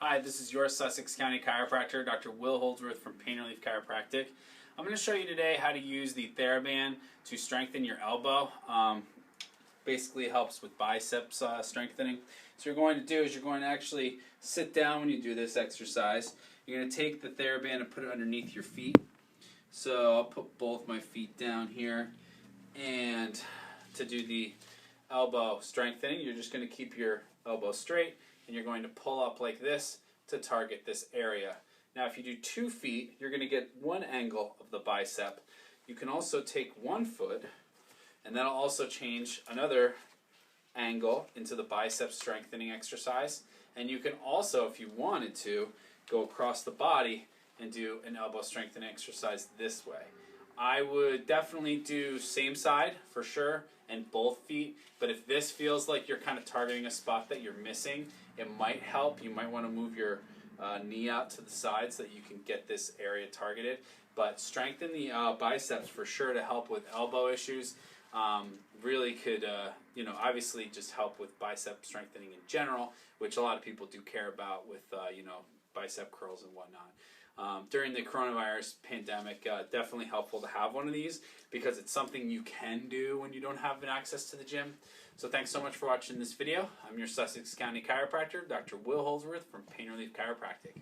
Hi, this is your Sussex County chiropractor, Dr. Will Holdsworth from Pain Relief Chiropractic. I'm going to show you today how to use the Theraband to strengthen your elbow. Basically helps with biceps strengthening. So what you're going to do is you're going to actually sit down when you do this exercise. You're going to take the Theraband and put it underneath your feet. So I'll put both my feet down here, and to do the elbow strengthening, you're just going to keep your elbow straight and you're going to pull up like this to target this area. Now if you do 2 feet, you're going to get one angle of the bicep. You can also take 1 foot, and that'll also change another angle into the bicep strengthening exercise. And you can also, if you wanted to, go across the body and do an elbow strengthening exercise this way. I would definitely do same side for sure and both feet, but if this feels like you're kind of targeting a spot that you're missing, it might help. You might want to move your knee out to the side so that you can get this area targeted. But strengthen the biceps for sure to help with elbow issues. Really could, obviously just help with bicep strengthening in general, which a lot of people do care about with, bicep curls and whatnot. During the coronavirus pandemic, definitely helpful to have one of these because it's something you can do when you don't have access to the gym. So thanks so much for watching this video. I'm your Sussex County chiropractor, Dr. Will Holdsworth from Pain Relief Chiropractic.